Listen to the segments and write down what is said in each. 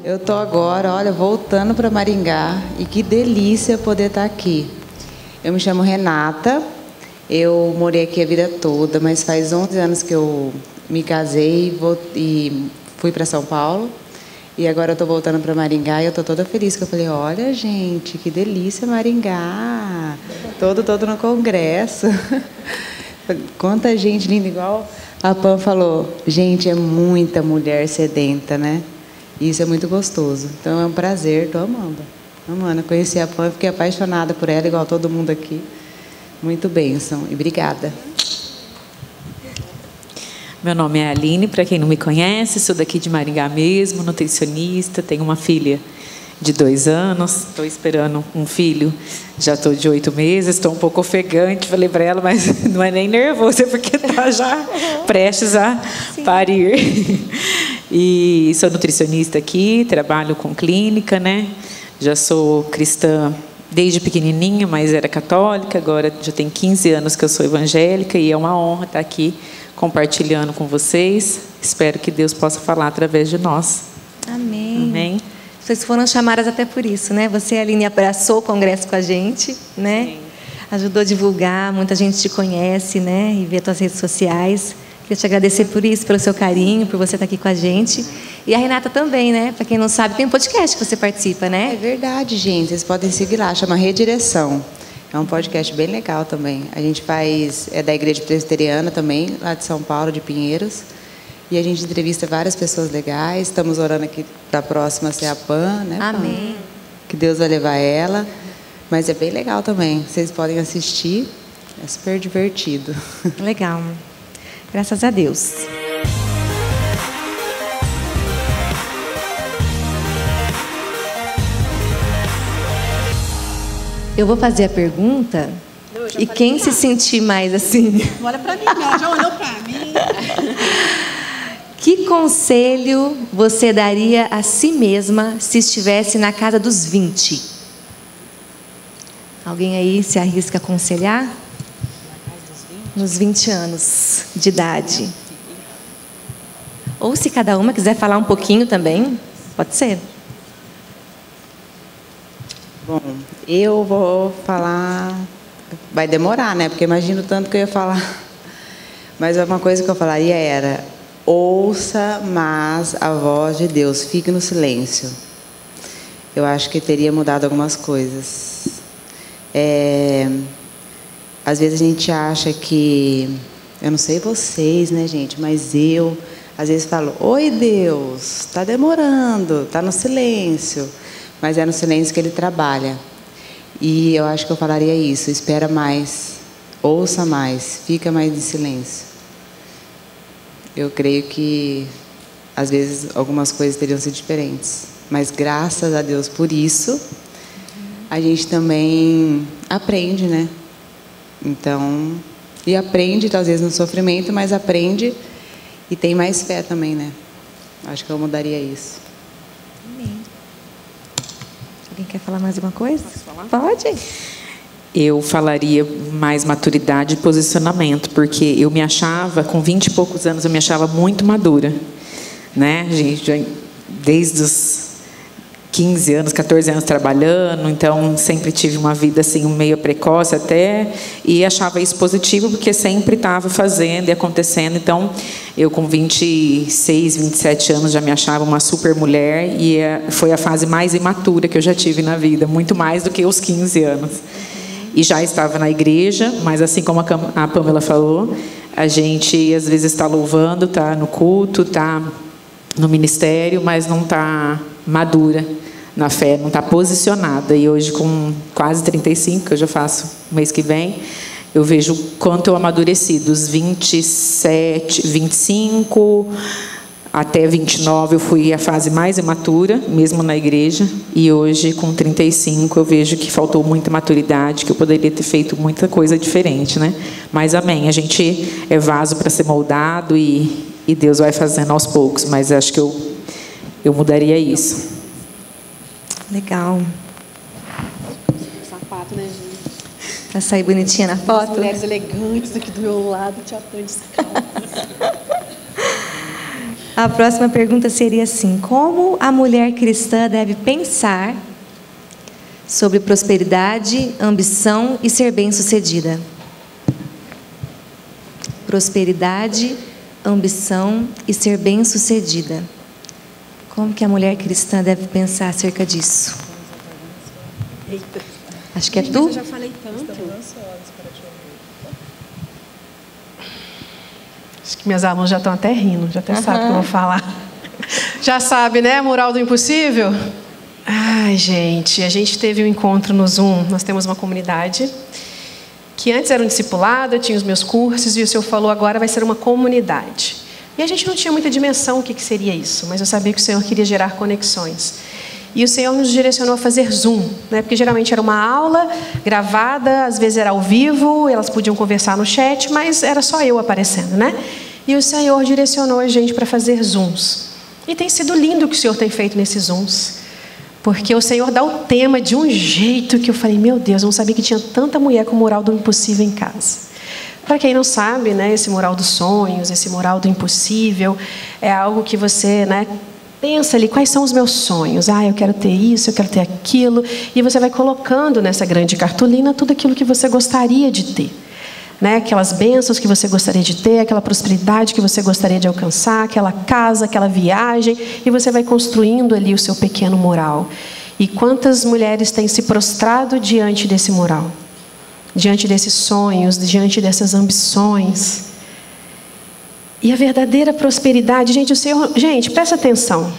Eu tô agora, olha, voltando para Maringá e que delícia poder estar aqui. Eu me chamo Renata, eu morei aqui a vida toda, mas faz 11 anos que eu me casei e fui para São Paulo. E agora eu estou voltando para Maringá e eu estou toda feliz, que eu falei, olha, gente, que delícia Maringá. Todo no congresso. Quanta gente linda, igual a Pam falou. Gente, é muita mulher sedenta, né? E isso é muito gostoso. Então é um prazer, estou amando. Amando. Conheci a Pam, fiquei apaixonada por ela, igual todo mundo aqui. Muito bênção e obrigada. Meu nome é Aline, para quem não me conhece, sou daqui de Maringá mesmo, nutricionista, tenho uma filha de 2 anos, estou esperando um filho, já estou de 8 meses, estou um pouco ofegante, falei para ela, mas não é nem nervoso, é porque está já prestes a parir. E sou nutricionista aqui, trabalho com clínica, né? Já sou cristã desde pequenininha, mas era católica, agora já tem 15 anos que eu sou evangélica e é uma honra estar aqui compartilhando com vocês. Espero que Deus possa falar através de nós. Amém. Amém. Vocês foram chamadas até por isso, né? Você, Aline, abraçou o congresso com a gente, né? Sim. Ajudou a divulgar, muita gente te conhece, né? E vê as tuas redes sociais. Queria te agradecer por isso, pelo seu carinho, por você estar aqui com a gente. E a Renata também, né? Para quem não sabe, tem um podcast que você participa, né? É verdade, gente. Vocês podem seguir lá, chama Redireção. É um podcast bem legal também. A gente é da Igreja Presbiteriana também, lá de São Paulo, de Pinheiros. E a gente entrevista várias pessoas legais. Estamos orando aqui para a próxima ser a Pam, né, Pam? Amém. Que Deus vai levar ela. Mas é bem legal também. Vocês podem assistir. É super divertido. Legal. Graças a Deus. Eu vou fazer a pergunta e quem se sentir mais assim... Olha para mim, ela já olhou para mim. Que conselho você daria a si mesma se estivesse na casa dos 20? Alguém aí se arrisca a aconselhar? Nos 20 anos de idade. Ou se cada uma quiser falar um pouquinho também, pode ser. Bom, eu vou falar... Vai demorar, né? Porque imagino tanto que eu ia falar. Mas uma coisa que eu falaria era... Ouça mais a voz de Deus. Fique no silêncio. Eu acho que teria mudado algumas coisas. Às vezes a gente acha que... Eu não sei vocês, né, gente? Mas eu, às vezes, falo... Oi, Deus. Está demorando. Está no silêncio. Mas é no silêncio que Ele trabalha. E eu acho que eu falaria isso. Espera mais. Ouça mais. Fica mais em silêncio. Eu creio que, às vezes, algumas coisas teriam sido diferentes. Mas, graças a Deus por isso, a gente também aprende, né? Então, e aprende, às vezes, no sofrimento, mas aprende e tem mais fé também, né? Acho que eu mudaria isso. Amém. Alguém quer falar mais alguma coisa? Posso falar? Pode. Eu falaria mais maturidade e posicionamento, porque eu me achava, com 20 e poucos anos, eu me achava muito madura, né? Gente, desde os 15 anos, 14 anos trabalhando, então sempre tive uma vida assim, meio precoce até, e achava isso positivo, porque sempre estava fazendo e acontecendo. Então, eu com 26, 27 anos já me achava uma super mulher, e foi a fase mais imatura que eu já tive na vida, muito mais do que os 15 anos. E já estava na igreja, mas assim como a Pamela falou, a gente às vezes está louvando, está no culto, está no ministério, mas não está madura na fé, não está posicionada. E hoje, com quase 35, que eu já faço mês que vem, eu vejo o quanto eu amadureci. Dos 27, 25 até 29, eu fui a fase mais imatura, mesmo na igreja. E hoje, com 35, eu vejo que faltou muita maturidade, que eu poderia ter feito muita coisa diferente, né? Mas amém, a gente é vaso para ser moldado e Deus vai fazendo aos poucos. Mas acho que eu mudaria isso. Legal. Sapato, né, gente? Para sair bonitinha na As foto? mulheres elegantes aqui do meu lado te aprende essa calça. A próxima pergunta seria assim: como a mulher cristã deve pensar sobre prosperidade, ambição e ser bem-sucedida? Prosperidade, ambição e ser bem-sucedida. Como que a mulher cristã deve pensar acerca disso? Eita. Acho que é Gente, tu? eu já falei tanto. Acho que meus alunos já estão até rindo, já até sabem o que eu vou falar. Já sabe, né? Moral do impossível? Ai, gente, a gente teve um encontro no Zoom. Nós temos uma comunidade que antes era um discipulado, eu tinha os meus cursos, e o Senhor falou agora vai ser uma comunidade. E a gente não tinha muita dimensão o que seria isso, mas eu sabia que o Senhor queria gerar conexões. E o Senhor nos direcionou a fazer Zoom, né? Porque geralmente era uma aula gravada, às vezes era ao vivo, elas podiam conversar no chat, mas era só eu aparecendo, né? E o Senhor direcionou a gente para fazer Zooms. E tem sido lindo o que o Senhor tem feito nesses Zooms. Porque o Senhor dá o tema de um jeito que eu falei, meu Deus, eu não sabia que tinha tanta mulher com moral do impossível em casa. Para quem não sabe, né, esse moral dos sonhos, esse moral do impossível, é algo que você, né, pensa ali, quais são os meus sonhos? Ah, eu quero ter isso, eu quero ter aquilo. E você vai colocando nessa grande cartolina tudo aquilo que você gostaria de ter. Né? Aquelas bênçãos que você gostaria de ter, aquela prosperidade que você gostaria de alcançar, aquela casa, aquela viagem. E você vai construindo ali o seu pequeno mural. E quantas mulheres têm se prostrado diante desse mural? Diante desses sonhos, diante dessas ambições. E a verdadeira prosperidade, gente, o Senhor, gente, presta atenção.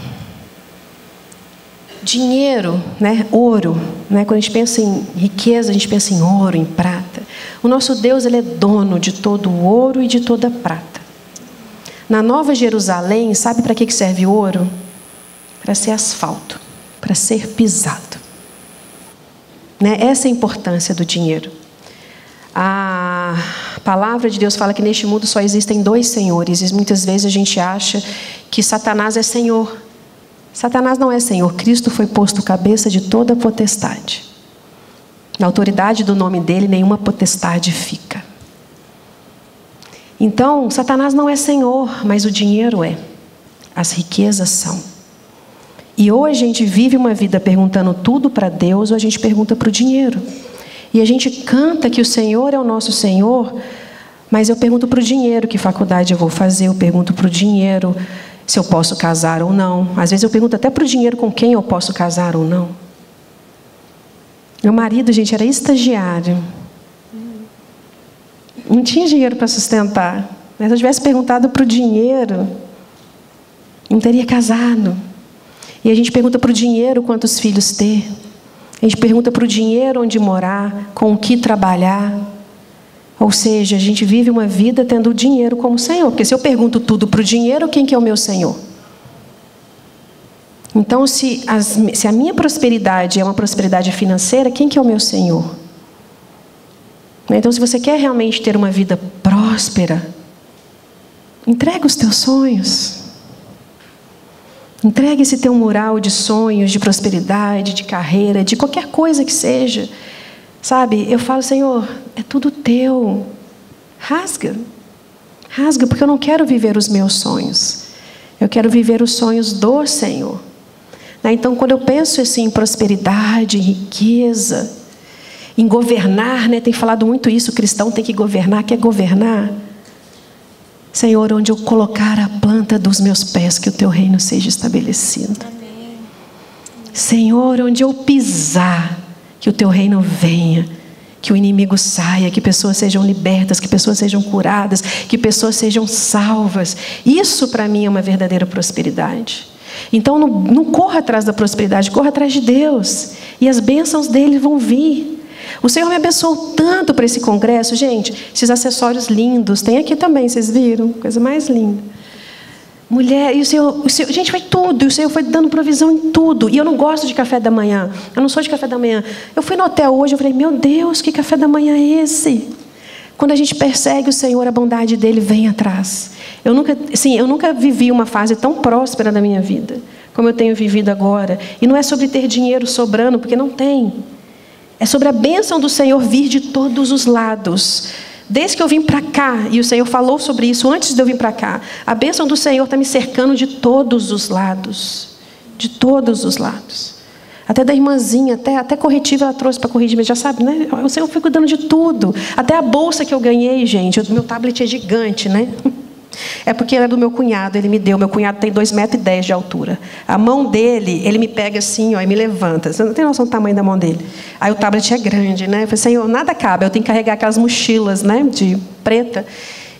Dinheiro, né, ouro, né, quando a gente pensa em riqueza, a gente pensa em ouro, em prata. O nosso Deus, ele é dono de todo o ouro e de toda a prata. Na Nova Jerusalém, sabe para que serve o ouro? Para ser asfalto, para ser pisado. Né? Essa é a importância do dinheiro. A palavra de Deus fala que neste mundo só existem dois senhores. E muitas vezes a gente acha que Satanás é senhor. Satanás não é senhor. Cristo foi posto cabeça de toda potestade. Na autoridade do nome dele, nenhuma potestade fica. Então, Satanás não é senhor, mas o dinheiro é. As riquezas são. E ou a gente vive uma vida perguntando tudo para Deus, ou a gente pergunta para o dinheiro. E a gente canta que o Senhor é o nosso Senhor, mas eu pergunto para o dinheiro que faculdade eu vou fazer, eu pergunto para o dinheiro se eu posso casar ou não. Às vezes eu pergunto até para o dinheiro com quem eu posso casar ou não. Meu marido, gente, era estagiário. Não tinha dinheiro para sustentar. Mas se eu tivesse perguntado para o dinheiro, não teria casado. E a gente pergunta para o dinheiro quantos filhos ter. A gente pergunta para o dinheiro onde morar, com o que trabalhar. Ou seja, a gente vive uma vida tendo o dinheiro como Senhor. Porque se eu pergunto tudo para o dinheiro, quem que é o meu Senhor? Então, se a minha prosperidade é uma prosperidade financeira, quem que é o meu Senhor? Então, se você quer realmente ter uma vida próspera, entrega os teus sonhos. Entregue esse teu mural de sonhos, de prosperidade, de carreira, de qualquer coisa que seja. Sabe, eu falo, Senhor, é tudo teu. Rasga. Rasga, porque eu não quero viver os meus sonhos. Eu quero viver os sonhos do Senhor. Então, quando eu penso assim, em prosperidade, em riqueza, em governar, né? Tem falado muito isso, o cristão tem que governar, quer governar? Senhor, onde eu colocar a planta dos meus pés, que o teu reino seja estabelecido. Amém. Senhor, onde eu pisar, que o teu reino venha, que o inimigo saia, que pessoas sejam libertas, que pessoas sejam curadas, que pessoas sejam salvas. Isso para mim é uma verdadeira prosperidade. Então não corra atrás da prosperidade, corra atrás de Deus. E as bênçãos dele vão vir. O Senhor me abençoou tanto para esse congresso. Gente, esses acessórios lindos. Tem aqui também, vocês viram? Coisa mais linda. Mulher, e o Senhor, gente, foi tudo. E o Senhor foi dando provisão em tudo. E eu não gosto de café da manhã. Eu não sou de café da manhã. Eu fui no hotel hoje, eu falei, meu Deus, que café da manhã é esse? Quando a gente persegue o Senhor, a bondade dele vem atrás. Eu nunca vivi uma fase tão próspera da minha vida, como eu tenho vivido agora. E não é sobre ter dinheiro sobrando, porque não tem. É sobre a bênção do Senhor vir de todos os lados. Desde que eu vim para cá, e o Senhor falou sobre isso antes de eu vir para cá, a bênção do Senhor está me cercando de todos os lados. De todos os lados. Até da irmãzinha, até corretiva ela trouxe para corrigir, mas já sabe, né? O Senhor foi cuidando de tudo. Até a bolsa que eu ganhei, gente, o meu tablet é gigante, né? É porque era do meu cunhado, ele me deu. Meu cunhado tem 2,10 metros de altura. A mão dele, ele me pega assim, ó, e me levanta. Você não tem noção do tamanho da mão dele. Aí o tablet é grande, né? Eu falei, Senhor, nada cabe. Eu tenho que carregar aquelas mochilas, né, de preta.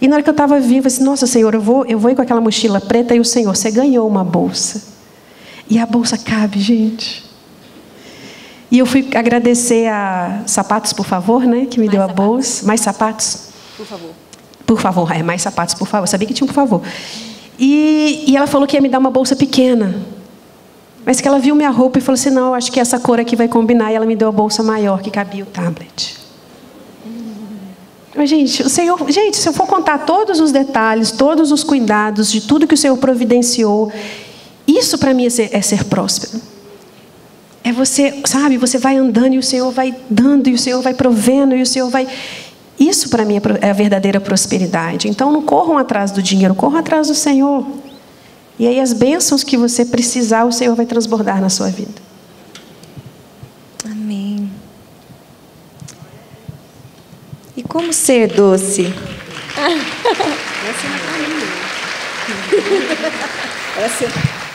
E na hora que eu estava viva, eu disse, nossa, Senhor, eu vou ir com aquela mochila preta. E o Senhor, você ganhou uma bolsa. E a bolsa cabe, gente. E eu fui agradecer a Sapatos, por favor, né, que me deu a bolsa. Mais sapatos? Por favor. Por favor, mais sapatos, por favor. Eu sabia que tinha um por favor. E ela falou que ia me dar uma bolsa pequena. Mas que ela viu minha roupa e falou assim, não, eu acho que essa cor aqui vai combinar. E ela me deu a bolsa maior, que cabia o tablet. Mas, gente, o Senhor... Gente, se eu for contar todos os detalhes, todos os cuidados, de tudo que o Senhor providenciou, isso para mim é ser próspero. É você, sabe, você vai andando e o Senhor vai dando, e o Senhor vai provendo, e o Senhor vai... Isso para mim é a verdadeira prosperidade. Então não corram atrás do dinheiro, corram atrás do Senhor. E aí as bênçãos que você precisar, o Senhor vai transbordar na sua vida. Amém. E como ser doce?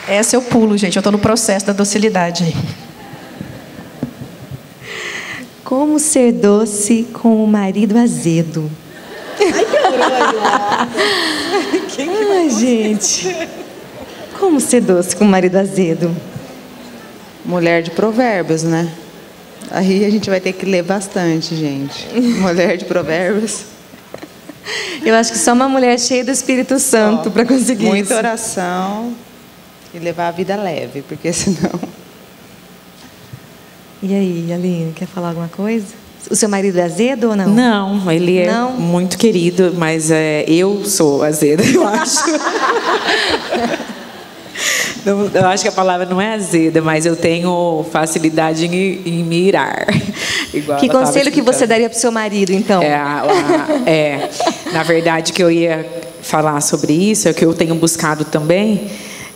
Essa eu pulo, gente. Eu estou no processo da docilidade. Como ser doce com o marido azedo? Ai, gente. Como ser doce com o marido azedo? Mulher de Provérbios, né? Aí a gente vai ter que ler bastante, gente. Mulher de Provérbios. Eu acho que só uma mulher cheia do Espírito Santo para conseguir muita isso. oração e levar a vida leve, porque senão... E aí, Aline, quer falar alguma coisa? O seu marido é azedo ou não? Não, ele é muito querido, mas eu sou azeda, eu acho. Eu acho que a palavra não é azeda, mas eu tenho facilidade em me irar. Que conselho que você daria para o seu marido, então? Na verdade, que eu ia falar sobre isso, é que eu tenho buscado também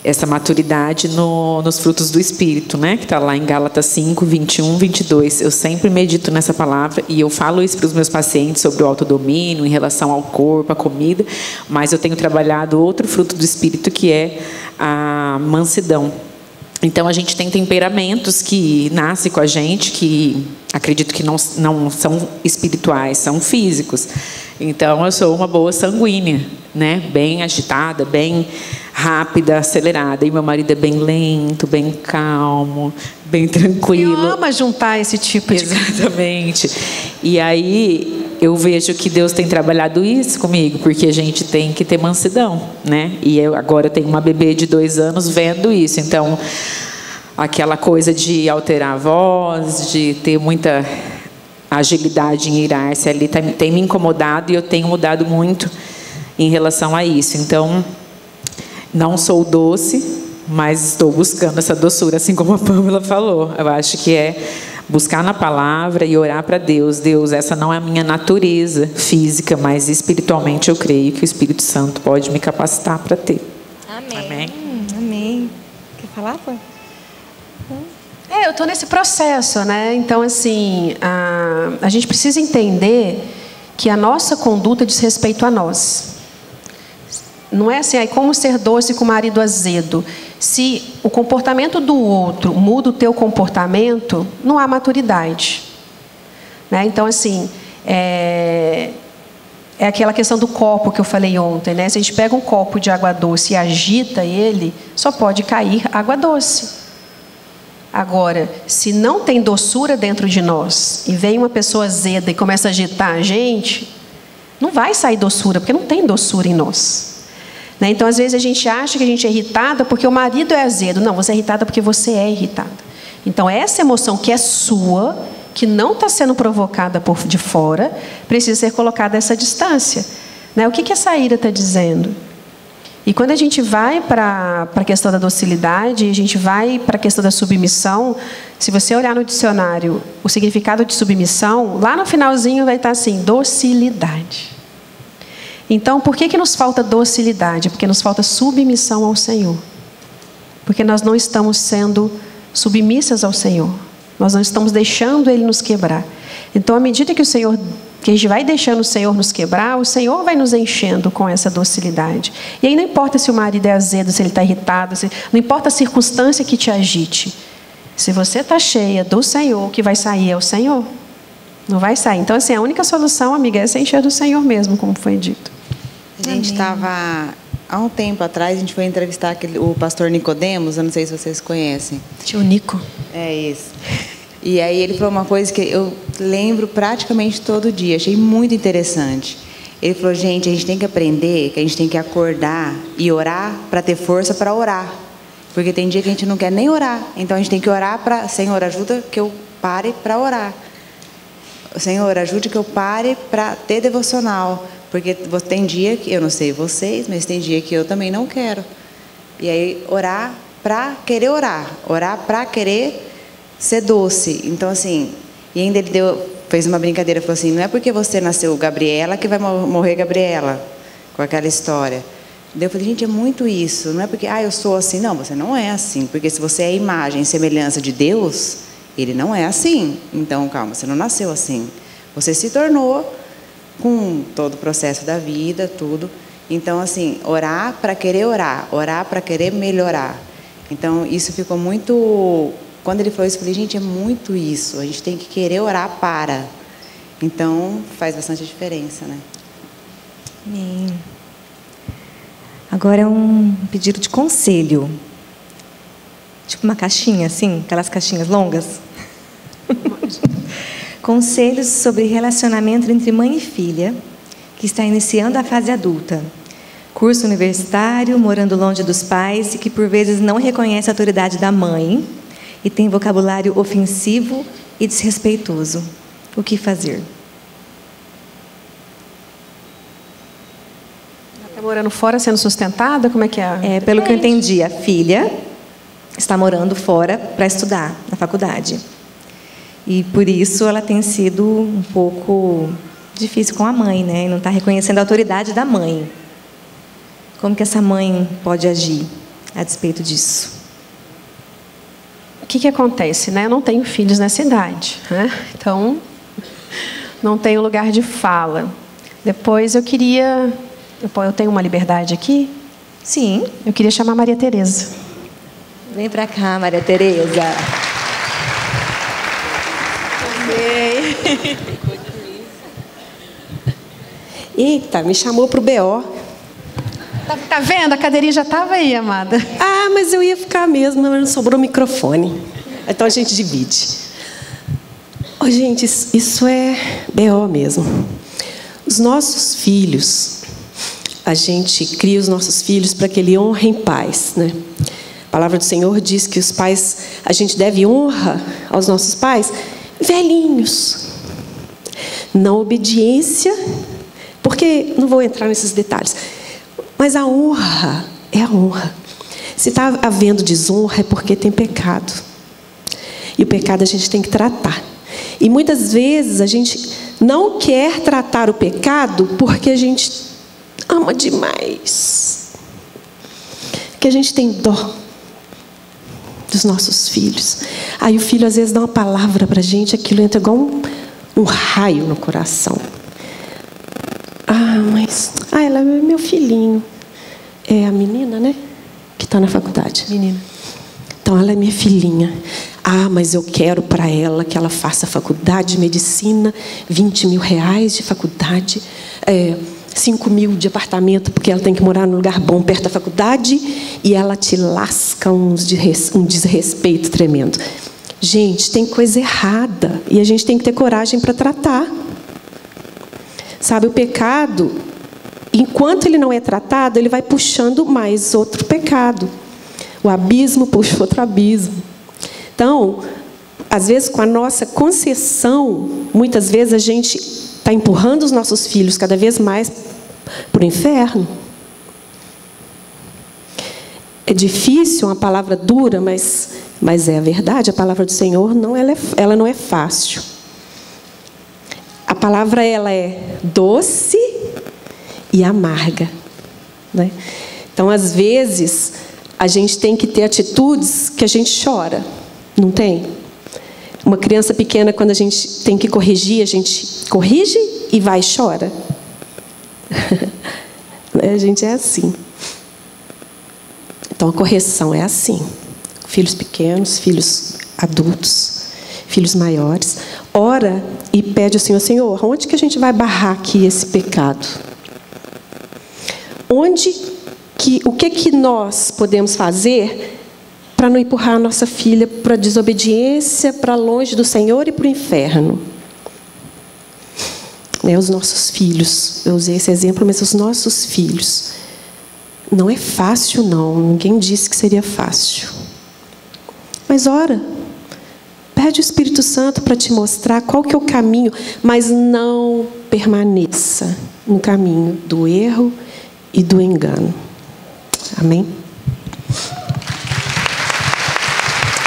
essa maturidade nos frutos do Espírito, né? Que está lá em Gálatas 5, 21, 22. Eu sempre medito nessa palavra e eu falo isso para os meus pacientes sobre o autodomínio, em relação ao corpo, à comida, mas eu tenho trabalhado outro fruto do Espírito, que é a mansidão. Então, a gente tem temperamentos que nascem com a gente, que acredito que não são espirituais, são físicos. Então, eu sou uma boa sanguínea, né? Bem agitada, bem rápida, acelerada. E meu marido é bem lento, bem calmo, bem tranquilo. Eu amo juntar esse tipo de... Exatamente. E aí, eu vejo que Deus tem trabalhado isso comigo, porque a gente tem que ter mansidão, né? E eu agora tenho uma bebê de 2 anos vendo isso. Então, aquela coisa de alterar a voz, de ter muita agilidade em irar-se ali, tem me incomodado, e eu tenho mudado muito em relação a isso. Então, não sou doce, mas estou buscando essa doçura, assim como a Pâmela falou. Eu acho que é buscar na palavra e orar para Deus. Deus, essa não é a minha natureza física, mas espiritualmente eu creio que o Espírito Santo pode me capacitar para ter. Amém. Amém. Amém. Quer falar, Pô? Eu estou nesse processo, né? Então, assim, a gente precisa entender que a nossa conduta diz respeito a nós. Não é assim, como ser doce com o marido azedo. Se o comportamento do outro muda o teu comportamento, não há maturidade. Né? Então, assim, é aquela questão do copo que eu falei ontem. Né? Se a gente pega um copo de água doce e agita ele, só pode cair água doce. Agora, se não tem doçura dentro de nós, e vem uma pessoa azeda e começa a agitar a gente, não vai sair doçura, porque não tem doçura em nós. Né? Então, às vezes, a gente acha que a gente é irritada porque o marido é azedo. Não, você é irritada porque você é irritada. Então, essa emoção que é sua, que não está sendo provocada por de fora, precisa ser colocada a essa distância. Né? O que essa ira está dizendo? E quando a gente vai para a questão da docilidade, a gente vai para a questão da submissão, se você olhar no dicionário o significado de submissão, lá no finalzinho vai estar assim, docilidade. Então, por que nos falta docilidade? Porque nos falta submissão ao Senhor. Porque nós não estamos sendo submissas ao Senhor. Nós não estamos deixando Ele nos quebrar. Então, à medida que a gente vai deixando o Senhor nos quebrar, o Senhor vai nos enchendo com essa docilidade. E aí não importa se o marido é azedo, se ele está irritado, não importa a circunstância que te agite. Se você está cheia do Senhor, o que vai sair é o Senhor. Não vai sair. Então, assim, a única solução, amiga, é se encher do Senhor mesmo, como foi dito. A gente estava, há um tempo atrás, a gente foi entrevistar o pastor Nicodemos, eu não sei se vocês conhecem. Tio Nico. É isso. E aí ele falou uma coisa que eu lembro praticamente todo dia, achei muito interessante. Ele falou, gente, a gente tem que aprender, que a gente tem que acordar e orar para ter força para orar. Porque tem dia que a gente não quer nem orar. Então a gente tem que orar para, Senhor, ajuda que eu pare para orar. Senhor, ajude que eu pare para ter devocional. Porque tem dia que, eu não sei vocês, mas tem dia que eu também não quero. E aí, orar para querer orar. Orar para querer ser doce. Então, assim, e ainda ele fez uma brincadeira, falou assim, não é porque você nasceu Gabriela que vai morrer Gabriela. Com aquela história. Daí eu falei, gente, é muito isso. Não é porque, eu sou assim. Não, você não é assim. Porque se você é a imagem e semelhança de Deus, Ele não é assim. Então, calma, você não nasceu assim. Você se tornou com todo o processo da vida, tudo. Então, assim, orar para querer orar para querer melhorar. Então, isso ficou muito... Quando ele falou isso, eu falei, gente, é muito isso. A gente tem que querer orar para. Então, faz bastante diferença, né? Amém. Agora é um pedido de conselho. Tipo uma caixinha, assim, aquelas caixinhas longas. Conselhos sobre relacionamento entre mãe e filha, que está iniciando a fase adulta. Curso universitário, morando longe dos pais e que por vezes não reconhece a autoridade da mãe e tem vocabulário ofensivo e desrespeitoso. O que fazer? Está morando fora, sendo sustentada? Como é que é? Pelo que eu entendi, a filha está morando fora para estudar na faculdade. E por isso ela tem sido um pouco difícil com a mãe, né? E não está reconhecendo a autoridade da mãe. Como que essa mãe pode agir a despeito disso? O que acontece, né? Eu não tenho filhos nessa idade, né? Então, não tenho lugar de fala. Depois eu queria... Eu tenho uma liberdade aqui? Sim. Eu queria chamar Maria Tereza. Vem para cá, Maria Tereza. Eita, me chamou pro BO. Tá vendo? A cadeirinha já estava aí, amada. Mas eu ia ficar mesmo, mas não sobrou microfone. Então a gente divide. Gente, isso é BO mesmo. Os nossos filhos, a gente cria os nossos filhos para que eles honrem pais, né? A palavra do Senhor diz que os pais, a gente deve honra aos nossos pais velhinhos. Na obediência, porque não vou entrar nesses detalhes, mas a honra é a honra. Se está havendo desonra é porque tem pecado. E o pecado a gente tem que tratar. E muitas vezes a gente não quer tratar o pecado porque a gente ama demais. Porque a gente tem dó dos nossos filhos. Aí o filho às vezes dá uma palavra para a gente, aquilo entra igual um raio no coração. Mas ela é meu filhinho. É a menina, né? Que está na faculdade. Menina. Então ela é minha filhinha. Mas eu quero para ela que ela faça faculdade de medicina, 20 mil reais de faculdade, 5 mil de apartamento, porque ela tem que morar num lugar bom perto da faculdade, e ela te lasca um desrespeito tremendo. Gente, tem coisa errada, e a gente tem que ter coragem para tratar. Sabe, o pecado, enquanto ele não é tratado, ele vai puxando mais outro pecado. O abismo puxa outro abismo. Então, às vezes, com a nossa concessão, muitas vezes a gente está empurrando os nossos filhos cada vez mais para o inferno. é difícil, uma palavra dura, mas é a verdade. A palavra do Senhor ela não é fácil. A palavra ela é doce e amarga, né? Então, às vezes, a gente tem que ter atitudes que a gente chora, não tem? Uma criança pequena, quando a gente tem que corrigir, a gente corrige e vai e chora. A gente é assim. Então, a correção é assim. Filhos pequenos, filhos adultos, filhos maiores. Ora e pede ao Senhor: Senhor, onde que a gente vai barrar aqui esse pecado? O que nós podemos fazer para não empurrar a nossa filha para a desobediência, para longe do Senhor e para o inferno? Os nossos filhos, eu usei esse exemplo, mas os nossos filhos. Não é fácil, não. Ninguém disse que seria fácil. Mas ora, pede o Espírito Santo para te mostrar qual que é o caminho, mas não permaneça no caminho do erro e do engano. Amém?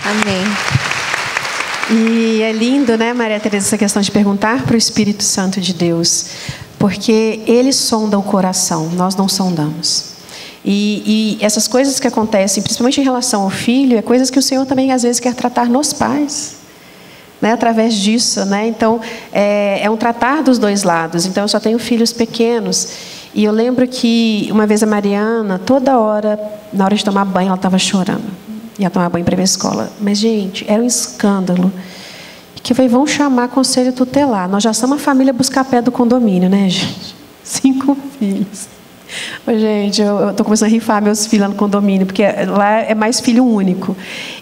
Amém. E é lindo, né, Maria Tereza, essa questão de perguntar para o Espírito Santo de Deus, porque Ele sonda o coração, nós não sondamos. E essas coisas que acontecem, principalmente em relação ao filho, é coisas que o Senhor também às vezes quer tratar nos pais, né, através disso, né? Então é um tratar dos dois lados. Então eu só tenho filhos pequenos e eu lembro que uma vez a Mariana, toda hora, na hora de tomar banho, ela estava chorando. Ia tomar banho para ir para a escola. Mas, gente, era um escândalo. Que eu falei: vamos chamar conselho tutelar. Nós já somos uma família buscar pé do condomínio, né, gente? 5 filhos. Gente, eu estou começando a rifar meus filhos lá no condomínio, porque lá é mais filho único.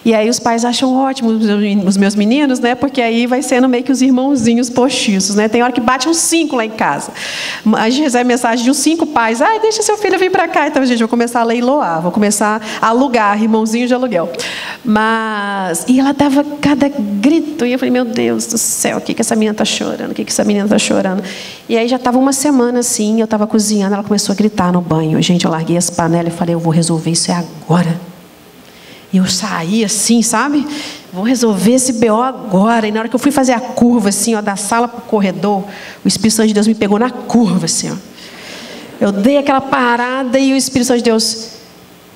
E aí os pais acham ótimo os meus meninos, né? Porque aí vai sendo meio que os irmãozinhos postiços, né? Tem hora que bate uns 5 lá em casa. A gente recebe mensagem de uns 5 pais: ai, deixa seu filho vir para cá. Então, gente, eu vou começar a leiloar, vou começar a alugar irmãozinho de aluguel. E ela dava cada grito, e eu falei: meu Deus do céu, o que essa menina está chorando? O que essa menina está chorando? E aí já estava uma semana assim, eu estava cozinhando, ela começou a gritar no banho. Gente, eu larguei as panelas e falei: eu vou resolver isso agora. E eu saí assim, sabe? Vou resolver esse BO agora. E na hora que eu fui fazer a curva assim, ó, da sala para o corredor, o Espírito Santo de Deus me pegou na curva assim, ó. Eu dei aquela parada e o Espírito Santo de Deus: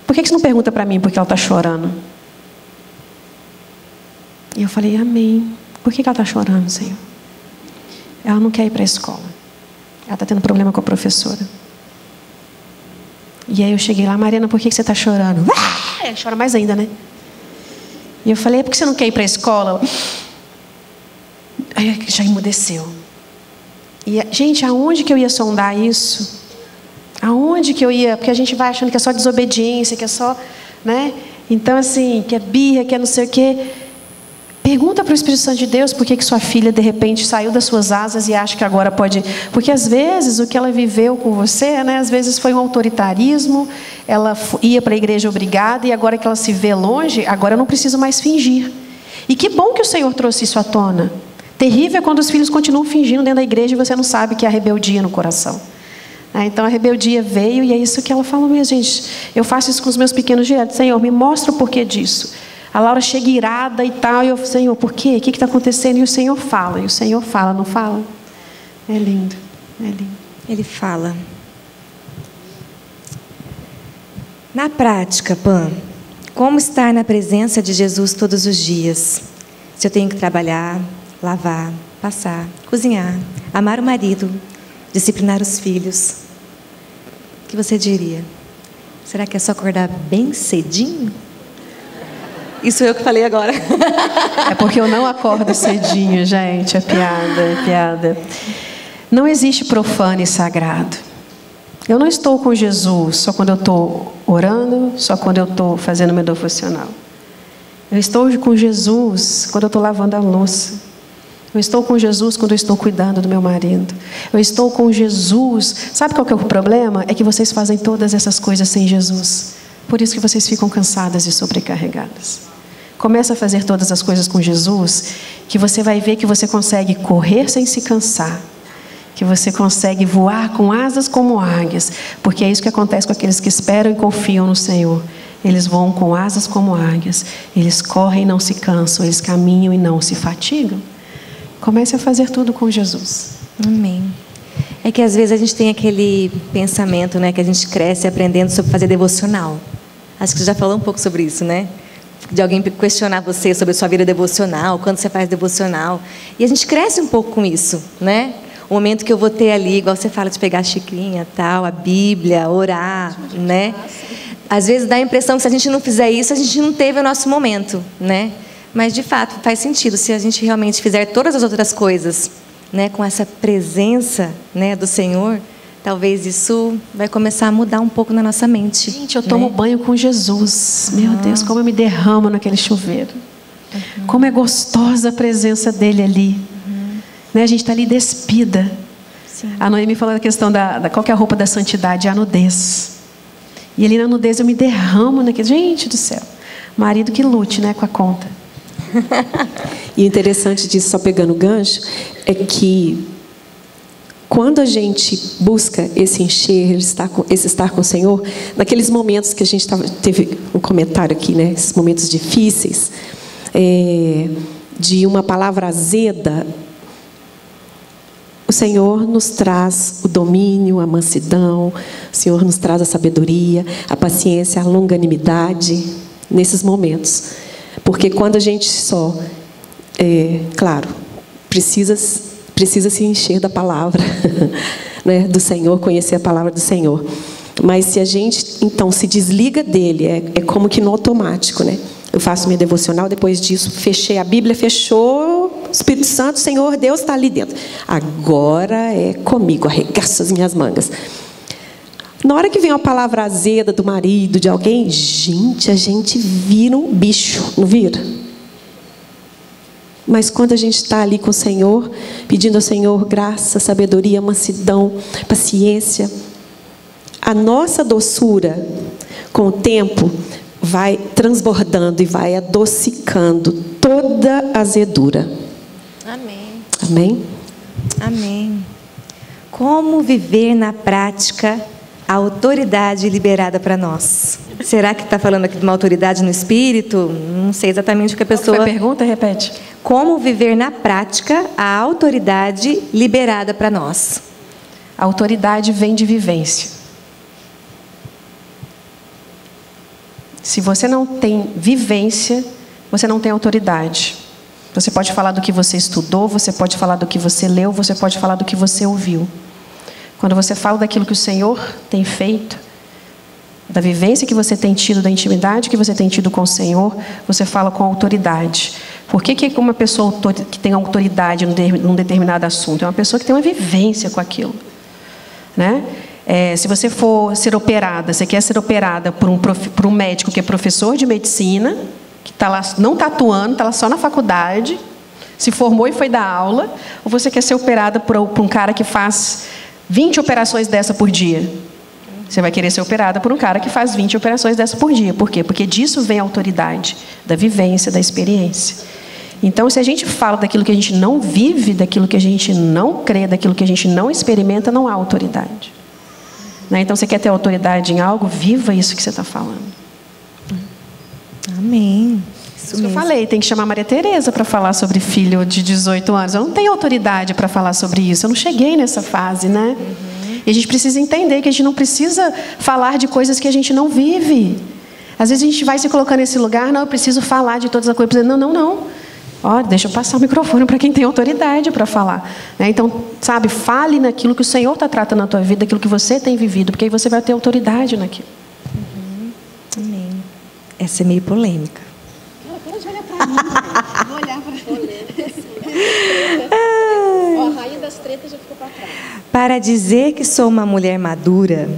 por que você não pergunta para mim por que ela está chorando? E eu falei: amém. Por que ela está chorando, Senhor? Ela não quer ir para a escola. Ela está tendo problema com a professora. E aí eu cheguei lá: Mariana, por que você está chorando? Ela chora mais ainda, né? E eu falei: é porque você não quer ir para a escola? Aí já emudeceu. E, gente, aonde que eu ia sondar isso? Aonde que eu ia? Porque a gente vai achando que é só desobediência, que é só, né? Então, assim, que é birra, que é não sei o quê. Pergunta para o Espírito Santo de Deus por que sua filha, de repente, saiu das suas asas e acha que agora pode... Porque, às vezes, o que ela viveu com você, né, às vezes foi um autoritarismo, ela ia para a igreja obrigada, e agora que ela se vê longe, agora eu não preciso mais fingir. E que bom que o Senhor trouxe isso à tona. Terrível é quando os filhos continuam fingindo dentro da igreja e você não sabe que há rebeldia no coração. Então, a rebeldia veio e é isso que ela falou mesmo, gente. Eu faço isso com os meus pequenos direto. Senhor, me mostra o porquê disso. A Laura chega irada e tal, e eu, Senhor, por quê? O que está acontecendo? E o Senhor fala, não fala? É lindo, é lindo. Ele fala. Na prática, Pan, como estar na presença de Jesus todos os dias? Se eu tenho que trabalhar, lavar, passar, cozinhar, amar o marido, disciplinar os filhos, o que você diria? Será que é só acordar bem cedinho? Isso eu que falei agora. É porque eu não acordo cedinho, gente. É piada. Não existe profano e sagrado. Eu não estou com Jesus só quando eu estou orando, só quando eu estou fazendo meu devocional. Eu estou com Jesus quando eu estou lavando a louça. Eu estou com Jesus quando eu estou cuidando do meu marido. Eu estou com Jesus. Sabe qual que é o problema? É que vocês fazem todas essas coisas sem Jesus. Por isso que vocês ficam cansadas e sobrecarregadas. Começa a fazer todas as coisas com Jesus, que você vai ver que você consegue correr sem se cansar, que você consegue voar com asas como águias, porque é isso que acontece com aqueles que esperam e confiam no Senhor. Eles voam com asas como águias. Eles correm e não se cansam. Eles caminham e não se fatigam. Comece a fazer tudo com Jesus. Amém. É que às vezes a gente tem aquele pensamento, né, que a gente cresce aprendendo sobre fazer devocional. Acho que você já falou um pouco sobre isso, né? De alguém questionar você sobre a sua vida devocional, quando você faz devocional. E a gente cresce um pouco com isso, né? O momento que eu vou ter ali, igual você fala, de pegar a xicrinha, tal, a Bíblia, orar, né? Às vezes dá a impressão que se a gente não fizer isso, a gente não teve o nosso momento, né? Mas, de fato, faz sentido. Se a gente realmente fizer todas as outras coisas, né, com essa presença, né, do Senhor, talvez isso vai começar a mudar um pouco na nossa mente. Gente, eu tomo banho com Jesus. Meu Deus, como eu me derramo naquele chuveiro. Como é gostosa a presença dele ali. Né? A gente está ali despida. Sim. A Noemi falou da questão qual que é a roupa da santidade? É a nudez. E ali na nudez eu me derramo naquele... Gente do céu. Marido que lute, né, com a conta. E o interessante disso, só pegando o gancho, é que quando a gente busca esse encher, esse estar com o Senhor, naqueles momentos que a gente teve um comentário aqui, né, esses momentos difíceis, de uma palavra azeda, o Senhor nos traz o domínio, a mansidão, o Senhor nos traz a sabedoria, a paciência, a longanimidade nesses momentos. Porque quando a gente só, claro, precisa se encher da palavra, né, do Senhor, conhecer a palavra do Senhor. Mas se a gente, então, se desliga dele, é como que no automático, né? Eu faço minha devocional, depois disso, fechei a Bíblia, fechou, Espírito Santo, Senhor, Deus está ali dentro. Agora é comigo, arregaço as minhas mangas. Na hora que vem a palavra azeda do marido, de alguém, gente, a gente vira um bicho, não vira? Mas quando a gente está ali com o Senhor, pedindo ao Senhor graça, sabedoria, mansidão, paciência, a nossa doçura, com o tempo, vai transbordando e vai adocicando toda a azedura. Amém. Amém? Amém. Como viver na prática a autoridade liberada para nós? Será que está falando aqui de uma autoridade no Espírito? Não sei exatamente o que a pessoa... Qual foi a pergunta? Repete. Como viver na prática a autoridade liberada para nós? A autoridade vem de vivência. Se você não tem vivência, você não tem autoridade. Você pode falar do que você estudou, você pode falar do que você leu, você pode falar do que você ouviu. Quando você fala daquilo que o Senhor tem feito, da vivência que você tem tido, da intimidade que você tem tido com o Senhor, você fala com autoridade. Por que uma pessoa que tem autoridade num determinado assunto? É uma pessoa que tem uma vivência com aquilo. Né? Se você for ser operada, você quer ser operada por um médico que é professor de medicina, que está lá, não está atuando, está lá só na faculdade, se formou e foi dar aula, ou você quer ser operada por um cara que faz 20 operações dessa por dia? Você vai querer ser operada por um cara que faz 20 operações dessa por dia. Por quê? Porque disso vem a autoridade, da vivência, da experiência. Então, se a gente fala daquilo que a gente não vive, daquilo que a gente não crê, daquilo que a gente não experimenta, não há autoridade. Né? Então, você quer ter autoridade em algo? Viva isso que você está falando. Amém. Isso que eu falei, tem que chamar Maria Teresa para falar sobre filho de 18 anos. Eu não tenho autoridade para falar sobre isso. Eu não cheguei nessa fase, né? E a gente precisa entender que a gente não precisa falar de coisas que a gente não vive. Às vezes a gente vai se colocando nesse lugar, não, eu preciso falar de todas as coisas. Não. Ó, deixa eu passar o microfone para quem tem autoridade para falar. Né? Então, sabe, fale naquilo que o Senhor está tratando na tua vida, aquilo que você tem vivido, porque aí você vai ter autoridade naquilo. Amém. Essa é meio polêmica. Pode olhar para mim. Vou olhar para a rainha das tretas já ficou para trás. Para dizer que sou uma mulher madura,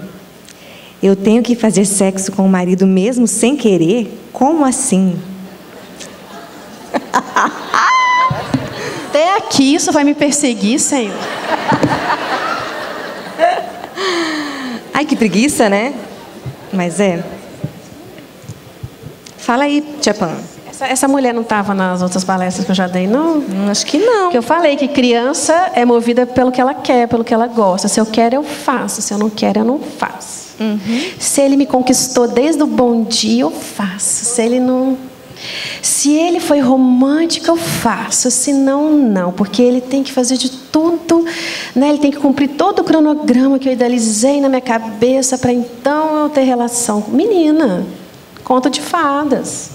eu tenho que fazer sexo com o marido mesmo sem querer? Como assim? Até aqui isso vai me perseguir, Senhor. Ai, que preguiça, né? Mas é. Fala aí, Tia Pan. Essa mulher não estava nas outras palestras que eu já dei, não? Acho que não. Porque eu falei que criança é movida pelo que ela quer, pelo que ela gosta. Se eu quero, eu faço. Se eu não quero, eu não faço. Se ele me conquistou desde o bom dia, eu faço. Se ele não... Se ele foi romântico, eu faço. Se não, não. Porque ele tem que fazer de tudo, né? Ele tem que cumprir todo o cronograma que eu idealizei na minha cabeça para então eu ter relação com menina. Conto de fadas,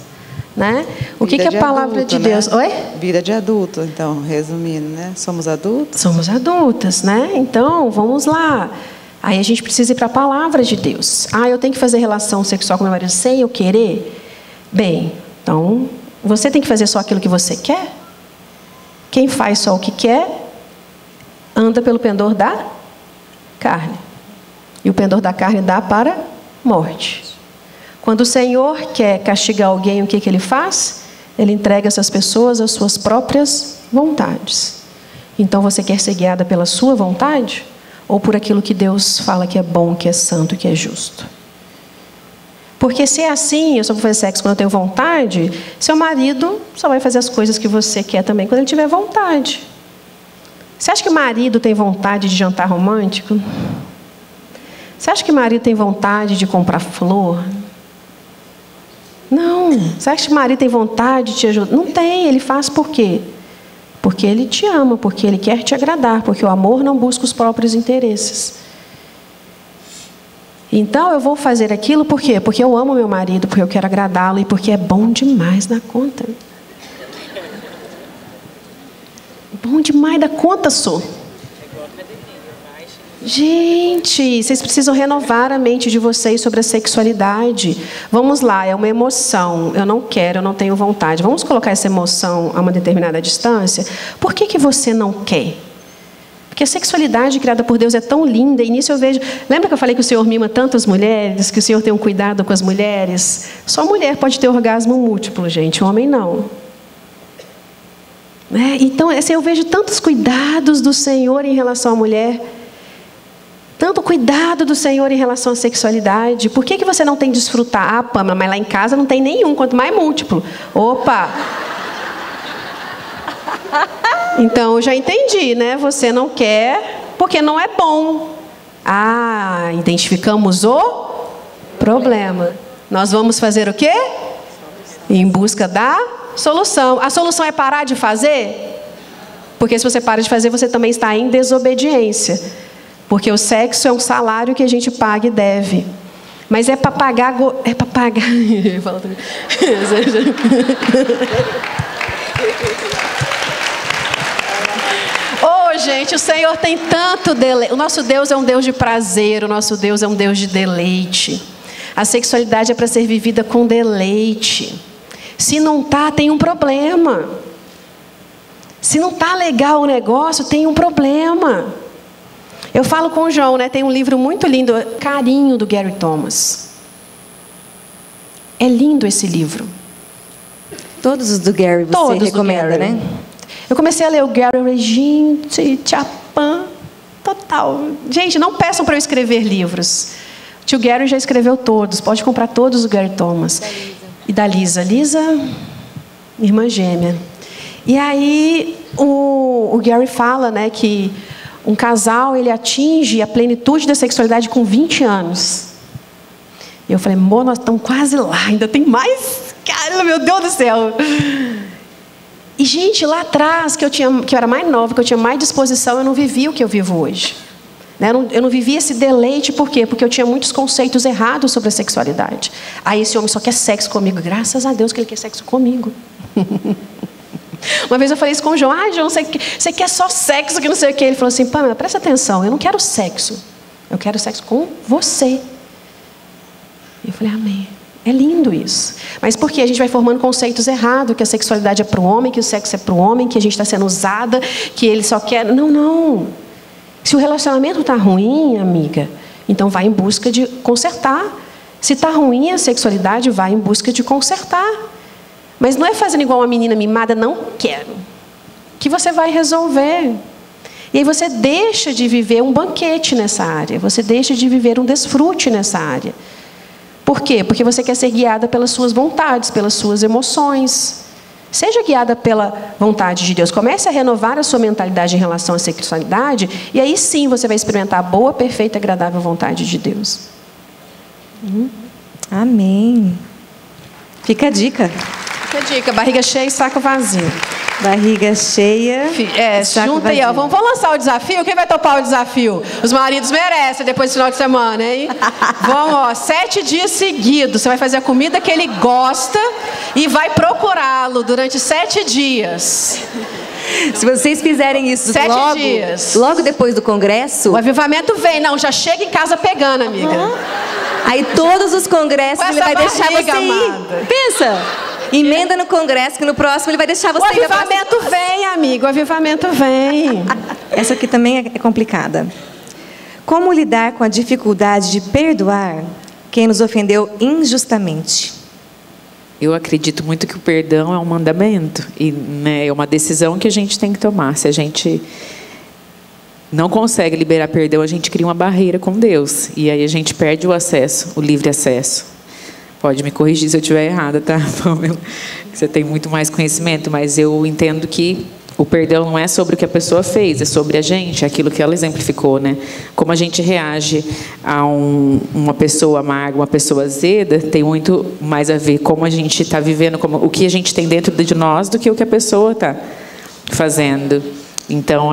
né? O que a palavra adulto, de Deus... Né? Oi? Vida de adulto, então, resumindo, né? Somos adultos? Somos adultas, né? Então, vamos lá. Aí a gente precisa ir para a palavra de Deus. Ah, eu tenho que fazer relação sexual com meu marido sem eu querer? Bem, então, você tem que fazer só aquilo que você quer? Quem faz só o que quer, anda pelo pendor da carne. E o pendor da carne dá para morte. Quando o Senhor quer castigar alguém, o que ele faz? Ele entrega essas pessoas às suas próprias vontades. Então, você quer ser guiada pela sua vontade? Ou por aquilo que Deus fala que é bom, que é santo, que é justo? Porque se é assim, eu só vou fazer sexo quando eu tenho vontade, seu marido só vai fazer as coisas que você quer também quando ele tiver vontade. Você acha que o marido tem vontade de jantar romântico? Você acha que o marido tem vontade de comprar flor? Não. Você acha que o marido tem vontade de te ajudar? Não tem. Ele faz por quê? Porque ele te ama, porque ele quer te agradar, porque o amor não busca os próprios interesses. Então, eu vou fazer aquilo por quê? Porque eu amo meu marido, porque eu quero agradá-lo e porque é bom demais da conta. Bom demais da conta, sou. Gente, vocês precisam renovar a mente de vocês sobre a sexualidade. Vamos lá, é uma emoção. Eu não quero, eu não tenho vontade. Vamos colocar essa emoção a uma determinada distância? Por que você não quer? Porque a sexualidade criada por Deus é tão linda, e nisso eu vejo... Lembra que eu falei que o Senhor mima tantas mulheres, que o Senhor tem um cuidado com as mulheres? Só mulher pode ter orgasmo múltiplo, gente, o homem não. Então, assim, eu vejo tantos cuidados do Senhor em relação à mulher, tanto cuidado do Senhor em relação à sexualidade. Por que você não tem desfrutar? Ah, Pamela, mas lá em casa não tem nenhum, quanto mais múltiplo. Opa! Então, eu já entendi, né? Você não quer porque não é bom. Ah, identificamos o problema. Nós vamos fazer o quê? Em busca da solução. A solução é parar de fazer? Porque se você para de fazer, você também está em desobediência. Porque o sexo é um salário que a gente paga e deve. Mas é para pagar... É para pagar... Oh, gente, o Senhor tem tanto deleite. O nosso Deus é um Deus de prazer, o nosso Deus é um Deus de deleite. A sexualidade é para ser vivida com deleite. Se não está, tem um problema. Se não está legal o negócio, tem um problema. Eu falo com o João, né? Tem um livro muito lindo, Carinho, do Gary Thomas. É lindo esse livro. Todos os do Gary você Todos recomenda, do Gary, né? Eu comecei a ler o Gary, gente, tchapan, total. Gente, não peçam para eu escrever livros. O tio Gary já escreveu todos. Pode comprar todos do Gary Thomas. E da Lisa. Lisa, irmã gêmea. E aí, o Gary fala, né, que um casal, ele atinge a plenitude da sexualidade com 20 anos. E eu falei, amor, nós estamos quase lá. Ainda tem mais? Cara, meu Deus do céu. E, gente, lá atrás, que eu era mais nova, que eu tinha mais disposição, eu não vivia o que eu vivo hoje. Eu não vivia esse deleite, por quê? Porque eu tinha muitos conceitos errados sobre a sexualidade. Aí esse homem só quer sexo comigo. Graças a Deus que ele quer sexo comigo. Uma vez eu falei isso com o João. Ah, João, você quer só sexo, que não sei o quê. Ele falou assim, Pamela, presta atenção, eu não quero sexo. Eu quero sexo com você. E eu falei, amém. É lindo isso. Mas por quê? A gente vai formando conceitos errados, que a sexualidade é para o homem, que o sexo é para o homem, que a gente está sendo usada, que ele só quer... Não, não. Se o relacionamento está ruim, amiga, então vai em busca de consertar. Se está ruim a sexualidade, vai em busca de consertar. Mas não é fazendo igual uma menina mimada, não quero, que você vai resolver. E aí você deixa de viver um banquete nessa área, você deixa de viver um desfrute nessa área. Por quê? Porque você quer ser guiada pelas suas vontades, pelas suas emoções. Seja guiada pela vontade de Deus. Comece a renovar a sua mentalidade em relação à sexualidade, e aí sim você vai experimentar a boa, perfeita e agradável vontade de Deus. Amém. Fica a dica. Fica a dica, barriga cheia e saco vazio. Barriga cheia. Saco Junta vazio. aí, ó. Vamos lançar o desafio? Quem vai topar o desafio? Os maridos merecem depois do final de semana, hein? Vamos, ó, 7 dias seguidos. Você vai fazer a comida que ele gosta e vai procurá-lo durante 7 dias. Se vocês fizerem isso 7 dias. logo depois do congresso, O avivamento vem. Não, já chega em casa pegando, amiga. aí todos os congressos Com ele essa vai deixar barriga, você ir. amada. Pensa. Emenda no congresso, que no próximo ele vai deixar você O ir. avivamento vem, amigo. O avivamento vem. Essa aqui também é complicada. Como lidar com a dificuldade de perdoar quem nos ofendeu injustamente? Eu acredito muito que o perdão é um mandamento e, né, é uma decisão que a gente tem que tomar. Se a gente não consegue liberar perdão, a gente cria uma barreira com Deus e aí a gente perde o acesso, o livre acesso. Pode me corrigir se eu estiver errada, tá, Pamela? Você tem muito mais conhecimento, mas eu entendo que o perdão não é sobre o que a pessoa fez, é sobre a gente, aquilo que ela exemplificou, né? Como a gente reage a uma pessoa amarga, uma pessoa azeda, tem muito mais a ver como a gente está vivendo, o que a gente tem dentro de nós do que o que a pessoa está fazendo. Então,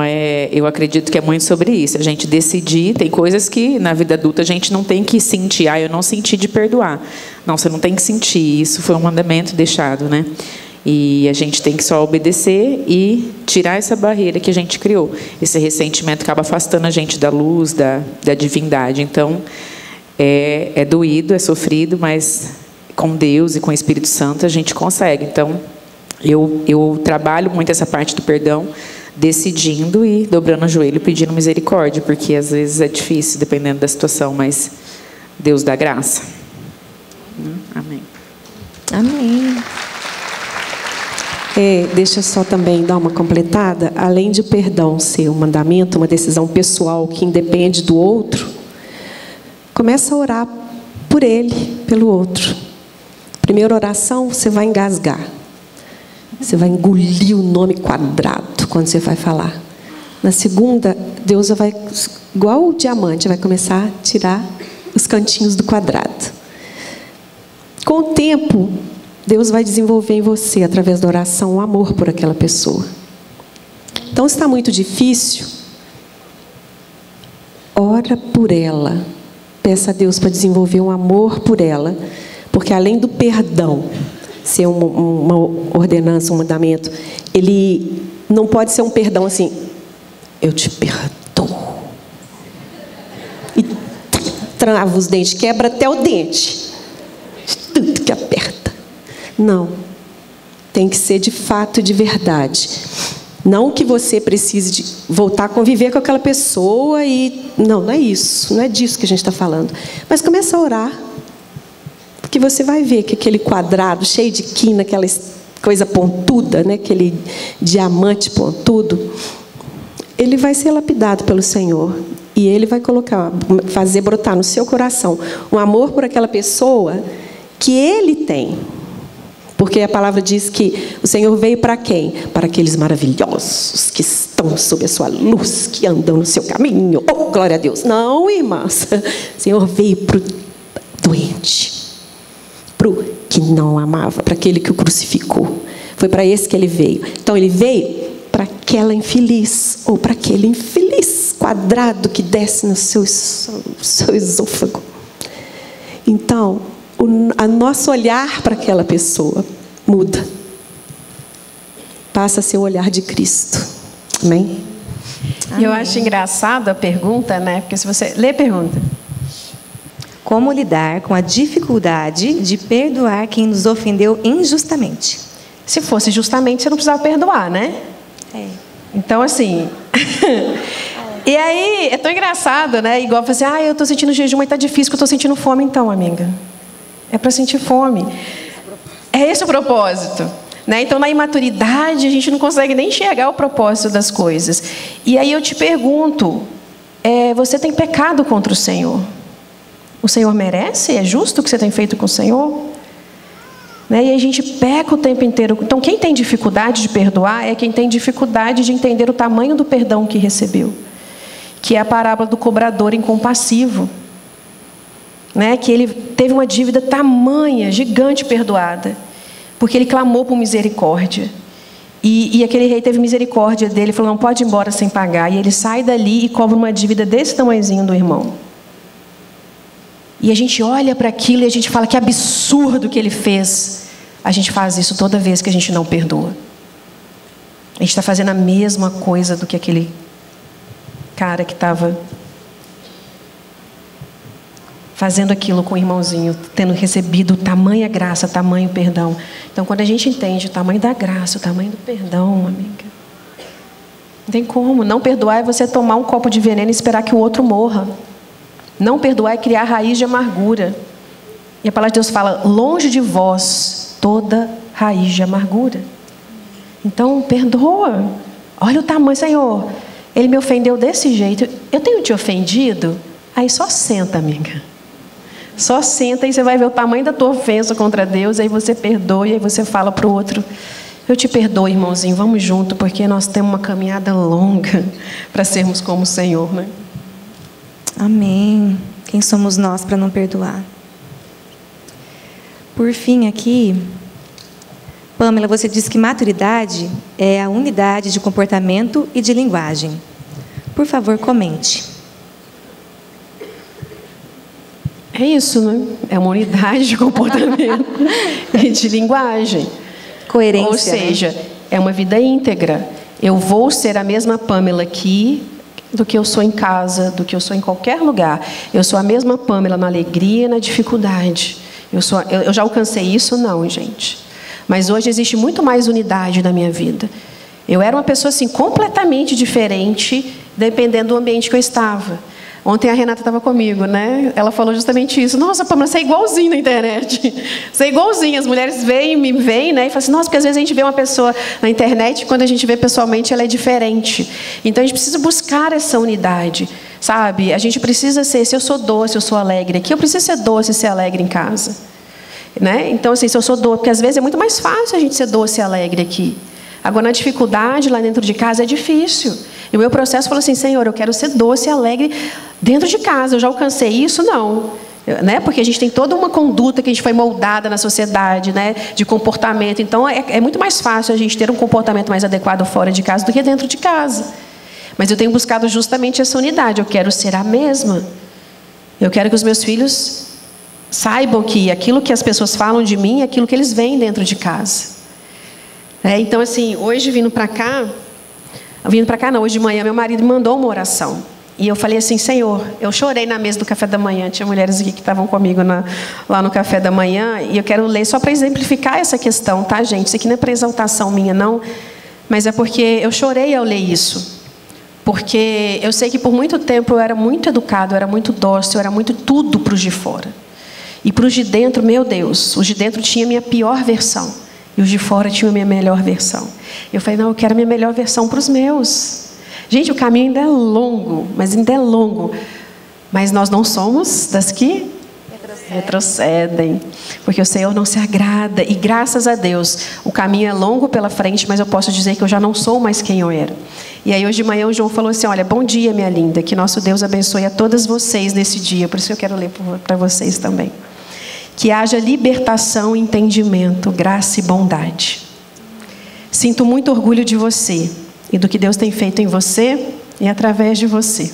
eu acredito que é muito sobre isso. A gente decidir, tem coisas que na vida adulta a gente não tem que sentir. Eu não senti de perdoar. Não, você não tem que sentir. Isso foi um mandamento deixado, né? E a gente tem que só obedecer e tirar essa barreira que a gente criou. Esse ressentimento acaba afastando a gente da luz, da divindade. Então, é doído, é sofrido, mas com Deus e com o Espírito Santo a gente consegue. Então, eu trabalho muito essa parte do perdão, decidindo e dobrando o joelho, pedindo misericórdia, porque às vezes é difícil, dependendo da situação, mas Deus dá graça. Amém. Amém. Deixa eu só também dar uma completada. Além de o perdão ser um mandamento, uma decisão pessoal que independe do outro, começa a orar por ele, pelo outro. Primeira oração, você vai engasgar. Você vai engolir o nome quadrado quando você vai falar. Na segunda, Deus vai, igual o diamante, vai começar a tirar os cantinhos do quadrado. Com o tempo, Deus vai desenvolver em você, através da oração, um amor por aquela pessoa. Então, se está muito difícil, ora por ela. Peça a Deus para desenvolver um amor por ela, porque além do perdão ser uma ordenança, um mandamento, ele não pode ser um perdão assim, eu te perdoo. E trava os dentes, quebra até o dente. Tanto que aperta. Não. Tem que ser de fato, de verdade. Não que você precise de voltar a conviver com aquela pessoa e... Não é isso. Não é disso que a gente está falando. Mas começa a orar. Porque você vai ver que aquele quadrado cheio de quina, aquela coisa pontuda, né? Aquele diamante pontudo, ele vai ser lapidado pelo Senhor. E Ele vai fazer brotar no seu coração um amor por aquela pessoa que Ele tem. Porque a palavra diz que o Senhor veio para quem? Para aqueles maravilhosos que estão sob a sua luz, que andam no seu caminho. Oh, glória a Deus. Não, irmãs. O Senhor veio para o doente, para o que não amava, para aquele que o crucificou. Foi para esse que Ele veio. Então, Ele veio para aquela infeliz, ou para aquele infeliz quadrado que desce no seu esôfago. Então, o nosso olhar para aquela pessoa muda. Passa a ser o olhar de Cristo. Amém? E eu acho engraçado a pergunta, né? Porque se você... Lê a pergunta. Como lidar com a dificuldade de perdoar quem nos ofendeu injustamente? Se fosse justamente, você não precisava perdoar, né? Então, assim... E aí, é tão engraçado, né? Igual você, eu estou sentindo jejum, mas está difícil, que eu estou sentindo fome. Então, amiga, é para sentir fome. É esse o propósito. Né? Então, na imaturidade, a gente não consegue nem enxergar o propósito das coisas. E aí eu te pergunto, você tem pecado contra o Senhor? O Senhor merece? É justo o que você tem feito com o Senhor? Né? E a gente peca o tempo inteiro. Então, quem tem dificuldade de perdoar é quem tem dificuldade de entender o tamanho do perdão que recebeu. Que é a parábola do cobrador incompassivo. Né? Que ele teve uma dívida tamanha, gigante, perdoada. Porque ele clamou por misericórdia. E aquele rei teve misericórdia dele, falou, não pode ir embora sem pagar. E ele sai dali e cobra uma dívida desse tamanhozinho do irmão. E a gente olha para aquilo e a gente fala, que absurdo que ele fez. A gente faz isso toda vez que a gente não perdoa. A gente está fazendo a mesma coisa do que aquele cara que estava fazendo aquilo com o irmãozinho, tendo recebido tamanha graça, tamanho perdão. Então, quando a gente entende o tamanho da graça, o tamanho do perdão, amiga, não tem como. Não perdoar é você tomar um copo de veneno e esperar que o outro morra. Não perdoar é criar raiz de amargura. E a palavra de Deus fala, longe de vós toda raiz de amargura. Então, perdoa. Olha o tamanho, Senhor, ele me ofendeu desse jeito. Eu tenho te ofendido? Aí só senta, amiga. Só senta e você vai ver o tamanho da tua ofensa contra Deus. Aí você perdoa e aí você fala para o outro, eu te perdoo, irmãozinho, vamos junto, porque nós temos uma caminhada longa para sermos como o Senhor, né? Amém. Quem somos nós para não perdoar? Por fim aqui, Pamela, você disse que maturidade é a unidade de comportamento e de linguagem. Por favor, comente. É isso, né? É uma unidade de comportamento e de linguagem. Coerência. Ou seja, é uma vida íntegra. Eu vou ser a mesma Pamela aqui do que eu sou em casa, do que eu sou em qualquer lugar. Eu sou a mesma Pamela na alegria e na dificuldade. Eu já alcancei isso? Não, gente. Mas hoje existe muito mais unidade na minha vida. Eu era uma pessoa assim, completamente diferente, dependendo do ambiente que eu estava. Ontem a Renata estava comigo, né? Ela falou justamente isso. Nossa, Pamela, você é igualzinho na internet. Você é igualzinho. As mulheres me veem, né? E falam assim, nossa, porque às vezes a gente vê uma pessoa na internet e quando a gente vê pessoalmente ela é diferente. Então a gente precisa buscar essa unidade, sabe? A gente precisa ser, se eu sou doce, eu sou alegre aqui, eu preciso ser doce e ser alegre em casa. Né? Então, assim, se eu sou doce, porque às vezes é muito mais fácil a gente ser doce e alegre aqui. Agora, na dificuldade lá dentro de casa é difícil. E o meu processo falou assim, Senhor, eu quero ser doce e alegre dentro de casa. Eu já alcancei isso? Não. Né? Porque a gente tem toda uma conduta que a gente foi moldada na sociedade, né? De comportamento. Então, é muito mais fácil a gente ter um comportamento mais adequado fora de casa do que dentro de casa. Mas eu tenho buscado justamente essa unidade. Eu quero ser a mesma. Eu quero que os meus filhos saibam que aquilo que as pessoas falam de mim é aquilo que eles veem dentro de casa. Então, assim, hoje vindo para cá não, hoje de manhã meu marido me mandou uma oração. E eu falei assim, Senhor, eu chorei na mesa do café da manhã, tinha mulheres aqui que estavam comigo lá no café da manhã, e eu quero ler só para exemplificar essa questão, tá, gente? Isso aqui não é para exaltação minha, não, mas é porque eu chorei ao ler isso. Porque eu sei que por muito tempo eu era muito educado, eu era muito dócil, eu era muito tudo para os de fora. E para os de dentro, meu Deus, os de dentro tinham a minha pior versão. E os de fora tinham a minha melhor versão. Eu falei, não, eu quero a minha melhor versão para os meus. Gente, o caminho ainda é longo, mas ainda é longo. Mas nós não somos das que retrocedem. Porque o Senhor não se agrada. E graças a Deus, o caminho é longo pela frente, mas eu posso dizer que eu já não sou mais quem eu era. E aí hoje de manhã o João falou assim, olha, bom dia, minha linda. Que nosso Deus abençoe a todas vocês nesse dia. Por isso que eu quero ler para vocês também. Que haja libertação, entendimento, graça e bondade. Sinto muito orgulho de você e do que Deus tem feito em você e através de você.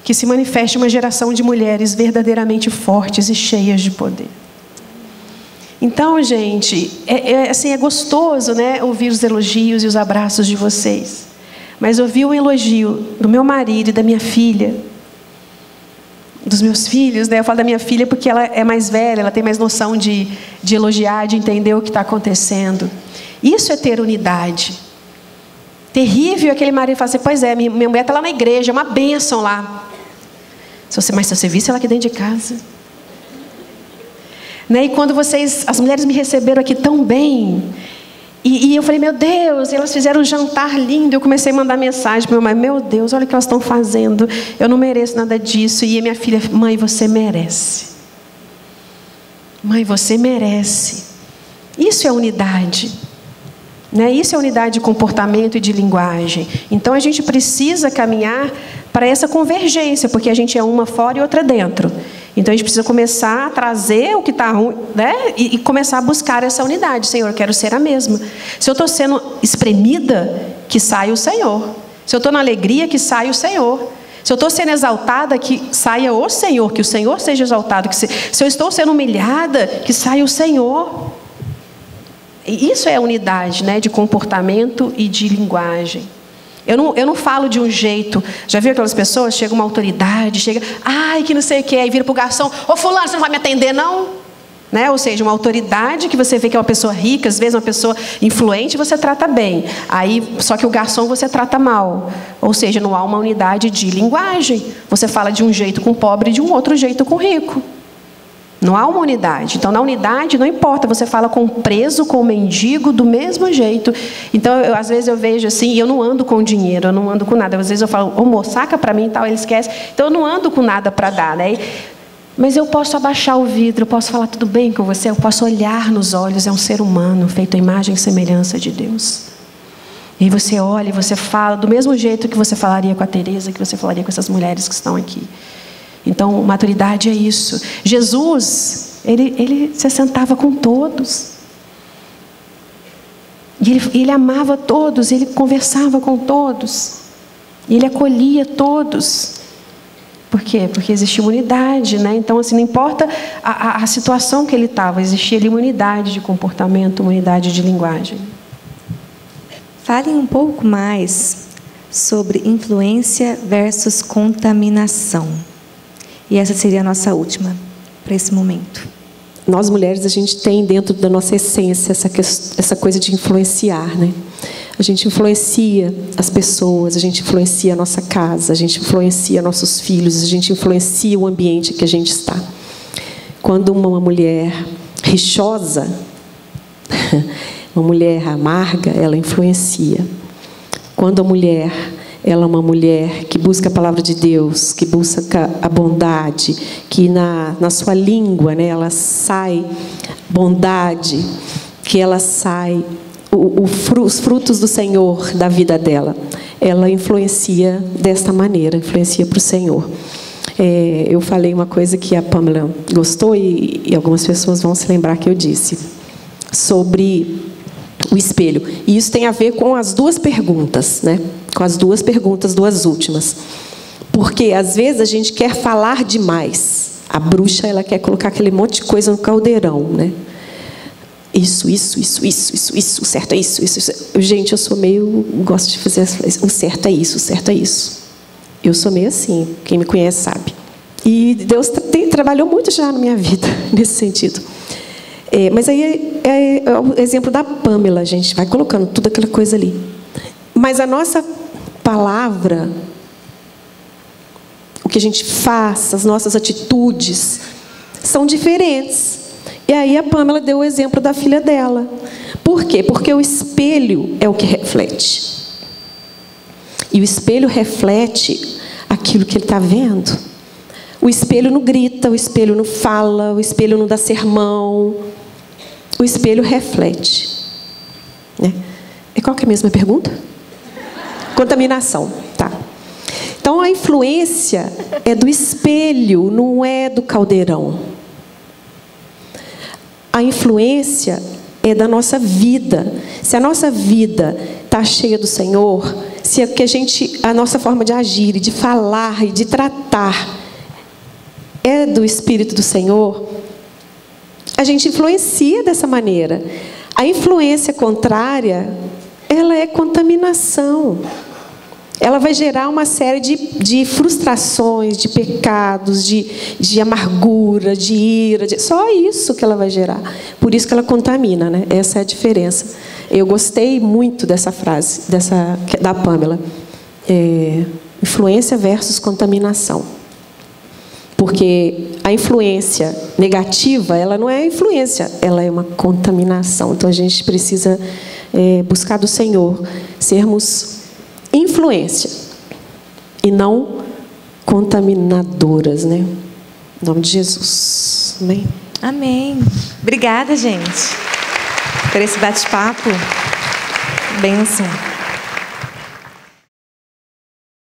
Que se manifeste uma geração de mulheres verdadeiramente fortes e cheias de poder. Então, gente, assim, é gostoso, né, ouvir os elogios e os abraços de vocês. Mas ouvir o elogio do meu marido e da minha filha, dos meus filhos, né? Eu falo da minha filha porque ela é mais velha, ela tem mais noção de elogiar, de entender o que está acontecendo. Isso é ter unidade. Terrível aquele marido fala assim, pois é, minha mulher está lá na igreja, é uma bênção lá. Mas se você visse ela aqui dentro de casa. Né? E quando as mulheres me receberam aqui tão bem, E eu falei, meu Deus, e elas fizeram um jantar lindo. Eu comecei a mandar mensagem para minha mãe, meu Deus, olha o que elas estão fazendo. Eu não mereço nada disso. E a minha filha, mãe, você merece. Mãe, você merece. Isso é unidade. Né? Isso é unidade de comportamento e de linguagem. Então a gente precisa caminhar para essa convergência, porque a gente é uma fora e outra dentro. Então a gente precisa começar a trazer o que está ruim, né? E começar a buscar essa unidade. Senhor, eu quero ser a mesma. Se eu estou sendo espremida, que saia o Senhor. Se eu estou na alegria, que saia o Senhor. Se eu estou sendo exaltada, que saia o Senhor, que o Senhor seja exaltado. Se eu estou sendo humilhada, que saia o Senhor. E isso é unidade, né? De comportamento e de linguagem. Eu não falo de um jeito. Já viu aquelas pessoas? Chega uma autoridade, chega, ai, que não sei o que, aí vira para o garçom, ô fulano, você não vai me atender não? Né? Ou seja, uma autoridade que você vê que é uma pessoa rica, às vezes uma pessoa influente, você trata bem. Aí, só que o garçom você trata mal. Ou seja, não há uma unidade de linguagem. Você fala de um jeito com o pobre e de um outro jeito com o rico. Não há uma unidade. Então, na unidade, não importa, você fala com o preso, com o mendigo, do mesmo jeito. Então, às vezes eu vejo assim, e eu não ando com dinheiro, eu não ando com nada. Às vezes eu falo, ô moço, saca para mim e tal, ele esquece. Então, eu não ando com nada para dar, né? Mas eu posso abaixar o vidro, eu posso falar tudo bem com você, eu posso olhar nos olhos, é um ser humano, feito à imagem e semelhança de Deus. E aí você olha e você fala do mesmo jeito que você falaria com a Teresa, que você falaria com essas mulheres que estão aqui. Então, maturidade é isso. Jesus, ele se sentava com todos. E ele amava todos, ele conversava com todos. E ele acolhia todos. Por quê? Porque existia uma unidade, né? Então, assim, não importa a situação que ele estava, existia ali uma unidade de comportamento, uma unidade de linguagem. Falem um pouco mais sobre influência versus contaminação. E essa seria a nossa última para esse momento. Nós mulheres, a gente tem dentro da nossa essência essa coisa de influenciar, né? A gente influencia as pessoas, a gente influencia a nossa casa, a gente influencia nossos filhos, a gente influencia o ambiente que a gente está. Quando uma mulher rixosa, uma mulher amarga, ela influencia. Quando a mulher, ela é uma mulher que busca a palavra de Deus, que busca a bondade, que na sua língua, né, ela sai bondade, que ela sai os frutos do Senhor da vida dela. Ela influencia desta maneira, influencia para o Senhor. Eu falei uma coisa que a Pamela gostou e algumas pessoas vão se lembrar que eu disse, sobre o espelho. E isso tem a ver com as duas perguntas, né? Com as duas perguntas, duas últimas. Porque, às vezes, a gente quer falar demais. A bruxa, ela quer colocar aquele monte de coisa no caldeirão, né? Isso, o certo é isso. Gente, eu sou meio... Gosto de fazer... O certo é isso, o certo é isso. Eu sou meio assim, quem me conhece sabe. E Deus trabalhou muito já na minha vida, nesse sentido. Mas aí é o exemplo da Pamela, a gente vai colocando tudo aquela coisa ali. Mas a nossa palavra, o que a gente faz, as nossas atitudes, são diferentes. E aí a Pamela deu o exemplo da filha dela. Por quê? Porque o espelho é o que reflete. E o espelho reflete aquilo que ele está vendo. O espelho não grita, o espelho não fala, o espelho não dá sermão. O espelho reflete. Né? E qual que é a mesma pergunta? Contaminação. Tá. Então, a influência é do espelho, não é do caldeirão. A influência é da nossa vida. Se a nossa vida está cheia do Senhor, se a nossa forma de agir, e de falar e de tratar é do Espírito do Senhor, a gente influencia dessa maneira. A influência contrária, ela é contaminação. Ela vai gerar uma série de frustrações, de pecados, de amargura, de ira. Só isso que ela vai gerar. Por isso que ela contamina, né? Essa é a diferença. Eu gostei muito dessa frase, da Pamela. Influência versus contaminação. Porque a influência negativa, ela não é influência, ela é uma contaminação. Então, a gente precisa buscar do Senhor, sermos influência e não contaminadoras, né? Em nome de Jesus. Amém? Amém. Obrigada, gente, por esse bate-papo. Bênção.